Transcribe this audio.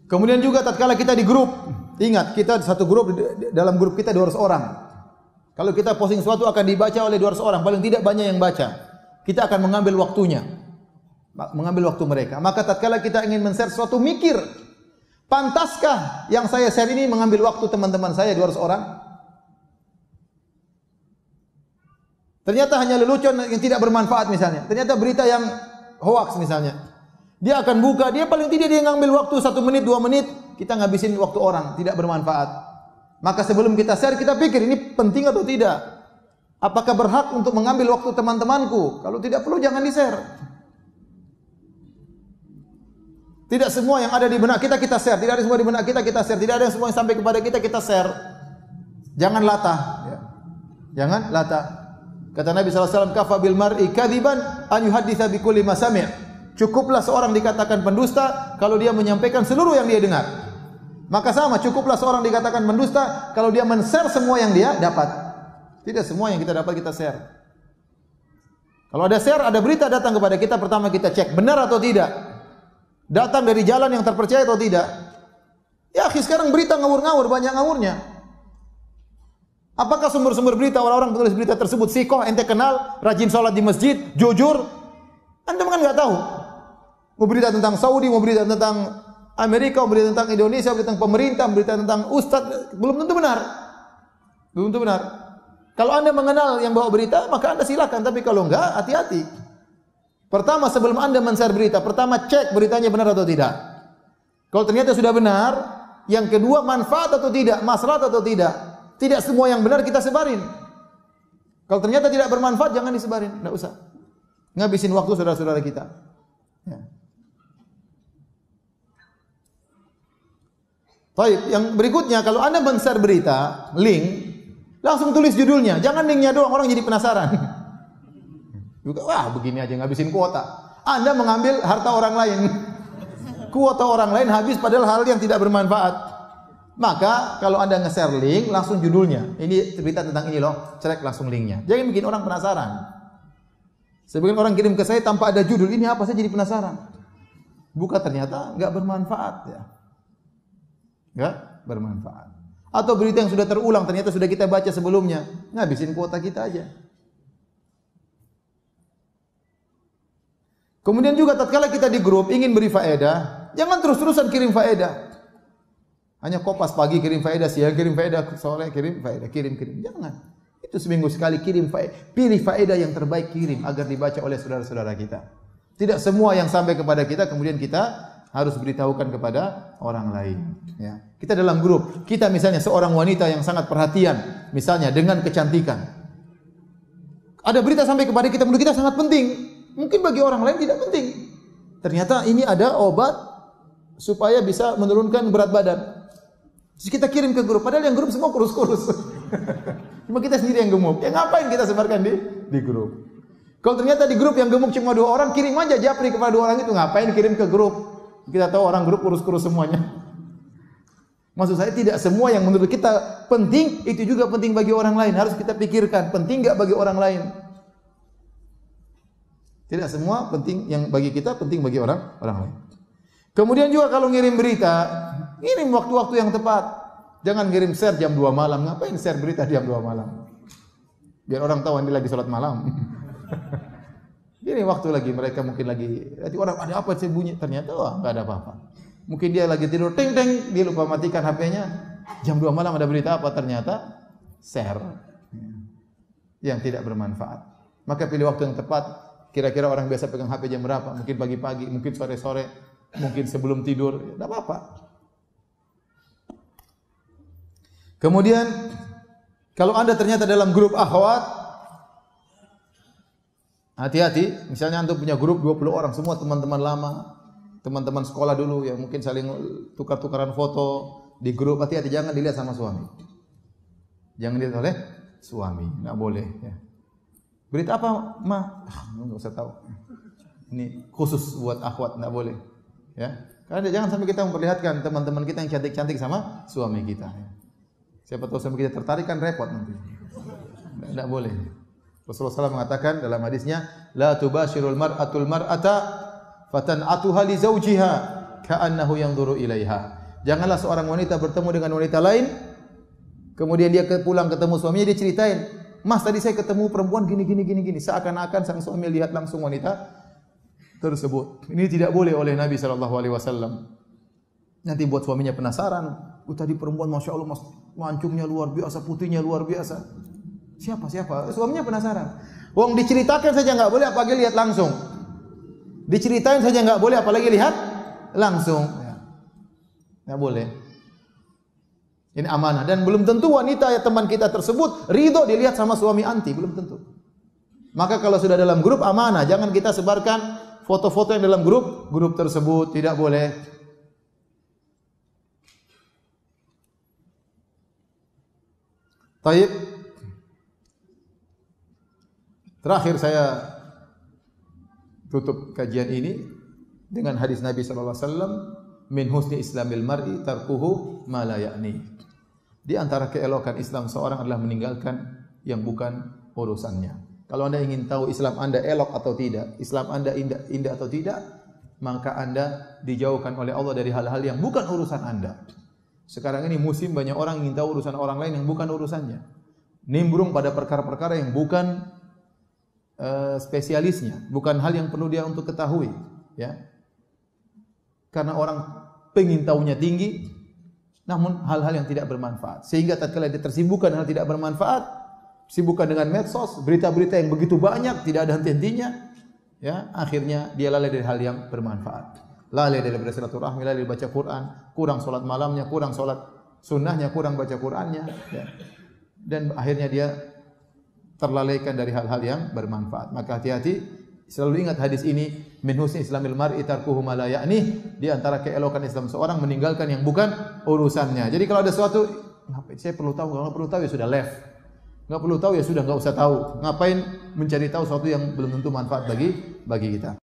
Kemudian juga tatkala kita di grup, ingat kita satu grup, dalam grup kita 200 orang. Kalau kita posting sesuatu akan dibaca oleh 200 orang, paling tidak banyak yang baca. Kita akan mengambil waktunya, mengambil waktu mereka. Maka tatkala kita ingin men-share sesuatu, mikir, pantaskah yang saya share ini mengambil waktu teman-teman saya 200 orang? Ternyata hanya lelucon yang tidak bermanfaat misalnya. Ternyata berita yang hoax misalnya. Dia akan buka, dia paling tidak dia ngambil waktu 1 menit, 2 menit, kita ngabisin waktu orang, tidak bermanfaat. Maka sebelum kita share, kita pikir ini penting atau tidak? Apakah berhak untuk mengambil waktu teman-temanku? Kalau tidak perlu jangan di-share. Tidak semua yang ada di benak kita share, tidak ada semua di benak kita share, tidak ada yang semua yang sampai kepada kita share. Jangan latah, ya. Jangan latah. Kata Nabi SAW, kafa bil mar'i kadziban an yuhadditsa bi kulli ma sami'. Cukuplah seorang dikatakan pendusta kalau dia menyampaikan seluruh yang dia dengar. Maka sama, cukuplah seorang dikatakan pendusta kalau dia men-share semua yang dia dapat. Tidak semua yang kita dapat kita share. Kalau ada share, ada berita datang kepada kita, pertama kita cek benar atau tidak. Datang dari jalan yang terpercaya atau tidak. Ya, sekarang berita ngawur-ngawur, banyak ngawurnya. Apakah sumber-sumber berita orang-orang penulis berita tersebut sikoh, ente kenal, rajin sholat di masjid, jujur? Anda kan nggak tahu. Mau berita tentang Saudi, mau berita tentang Amerika, mau berita tentang Indonesia, mau berita tentang pemerintah, mau berita tentang ustadz, belum tentu benar. Belum tentu benar. Kalau Anda mengenal yang bawa berita, maka Anda silakan. Tapi kalau enggak, hati-hati. Pertama, sebelum Anda men-share berita, pertama cek beritanya benar atau tidak. Kalau ternyata sudah benar, yang kedua manfaat atau tidak, maslahat atau tidak. Tidak semua yang benar kita sebarin. Kalau ternyata tidak bermanfaat, jangan disebarin. Tidak usah. Ngabisin waktu saudara-saudara kita. Ya. Baik, yang berikutnya, kalau Anda men-share berita, link, langsung tulis judulnya. Jangan linknya doang, orang jadi penasaran. Wah, begini aja ngabisin kuota. Anda mengambil harta orang lain. Kuota orang lain habis padahal hal yang tidak bermanfaat. Maka kalau Anda nge-share link, langsung judulnya. Ini berita tentang ini loh, celek langsung linknya. Jangan bikin orang penasaran. Sebagian orang kirim ke saya tanpa ada judul, ini apa, saya jadi penasaran. Buka ternyata nggak bermanfaat ya. Nggak bermanfaat. Atau berita yang sudah terulang, ternyata sudah kita baca sebelumnya. Ngabisin kuota kita aja. Kemudian juga tatkala kita di grup ingin beri faedah, jangan terus-terusan kirim faedah. Hanya kopas pagi kirim faedah, siang kirim faedah, sore kirim faedah, kirim. Jangan. Itu seminggu sekali kirim faedah. Pilih faedah yang terbaik kirim agar dibaca oleh saudara-saudara kita. Tidak semua yang sampai kepada kita kemudian kita harus beritahukan kepada orang lain. Ya. Kita dalam grup, kita misalnya seorang wanita yang sangat perhatian, misalnya dengan kecantikan. Ada berita sampai kepada kita, menurut kita sangat penting. Mungkin bagi orang lain tidak penting. Ternyata ini ada obat supaya bisa menurunkan berat badan. Terus kita kirim ke grup, padahal yang grup semua kurus-kurus. Cuma kita sendiri yang gemuk. Ya ngapain kita sebarkan di grup? Kalau ternyata di grup yang gemuk cuma 2 orang, kirim aja japri kepada 2 orang itu. Ngapain kirim ke grup? Kita tahu orang grup kurus-kurus semuanya. Maksud saya tidak semua yang menurut kita penting, itu juga penting bagi orang lain. Harus kita pikirkan, penting enggak bagi orang lain? Tidak semua penting yang bagi kita, penting bagi orang lain. Kemudian juga kalau ngirim berita, ngirim waktu-waktu yang tepat. Jangan ngirim share jam 2 malam. Ngapain share berita jam 2 malam? Biar orang tahu ini lagi sholat malam. Ini waktu lagi mereka mungkin lagi, nanti orang ada apa sih bunyi? Ternyata enggak ada apa-apa. Mungkin dia lagi tidur, ting-ting, dia lupa matikan HP-nya. Jam 2 malam ada berita apa? Ternyata share yang tidak bermanfaat. Maka pilih waktu yang tepat. Kira-kira orang biasa pegang HP jam berapa? Mungkin pagi-pagi, mungkin sore-sore, mungkin sebelum tidur, tidak apa-apa. Kemudian, kalau Anda ternyata dalam grup akhwat, hati-hati, misalnya Anda punya grup 20 orang, semua teman-teman lama, teman-teman sekolah dulu, yang mungkin saling tukar-tukaran foto di grup, hati-hati, jangan dilihat sama suami. Jangan dilihat oleh suami, tidak boleh. Ya. Berita apa, Ma? Enggak usah tahu. Ini khusus buat akhwat, enggak boleh. Ya. Karena jangan sampai kita memperlihatkan teman-teman kita yang cantik-cantik sama suami kita. Siapa tahu suami kita tertarik kan repot nanti. Enggak boleh. Rasulullah SAW mengatakan dalam hadisnya, la tubashirul mar'atul mar'ata fatan'atuha li zawjiha ka'annahu yanzuru ilaiha. Janganlah seorang wanita bertemu dengan wanita lain, kemudian dia pulang ketemu suaminya, dia ceritain, "Mas, tadi saya ketemu perempuan gini gini gini gini." Seakan-akan sang suami lihat langsung wanita tersebut. Ini tidak boleh oleh Nabi sallallahu alaihi wasallam. Nanti buat suaminya penasaran. Tadi perempuan Masya Allah, mas, mancungnya luar biasa, putihnya luar biasa. Siapa? Suaminya penasaran. Wong diceritakan saja enggak boleh, apalagi lihat langsung. Diceritain saja enggak boleh, apalagi lihat langsung. Enggak boleh. Ini amanah. Dan belum tentu wanita ya teman kita tersebut ridho dilihat sama suami anti, belum tentu. Maka kalau sudah dalam grup amanah, jangan kita sebarkan foto-foto yang dalam grup tersebut, tidak boleh. Taib. Terakhir saya tutup kajian ini dengan hadis Nabi sallallahu alaihi wasallam, "Min husni islamil mar'i tarkuhu ma la ya'ni." Di antara keelokan Islam seorang adalah meninggalkan yang bukan urusannya. Kalau Anda ingin tahu Islam Anda elok atau tidak, Islam Anda indah atau tidak, maka Anda dijauhkan oleh Allah dari hal-hal yang bukan urusan Anda. Sekarang ini musim banyak orang ingin tahu urusan orang lain yang bukan urusannya. Nimbrung pada perkara-perkara yang bukan spesialisnya, bukan hal yang perlu dia untuk ketahui, ya. Karena orang pengen tahunya tinggi, namun hal-hal yang tidak bermanfaat. Sehingga tatkala dia tersibukkan hal tidak bermanfaat, sibukkan dengan medsos, berita-berita yang begitu banyak, tidak ada henti-hentinya, ya, akhirnya dia lalai dari hal yang bermanfaat. Lalai dari bersilaturahmi, lalai dari baca Quran, kurang salat malamnya, kurang salat sunnahnya, kurang baca Qurannya, ya. Dan akhirnya dia terlalaikan dari hal-hal yang bermanfaat. Maka hati-hati, selalu ingat hadis ini, min husni islamil mar'i tarkuhu ma la ya'ni, di antara keelokan Islam seorang meninggalkan yang bukan urusannya. Jadi kalau ada sesuatu, saya perlu tahu, kalau perlu tahu ya sudah left. Enggak perlu tahu ya sudah enggak usah tahu. Ngapain mencari tahu sesuatu yang belum tentu manfaat bagi kita.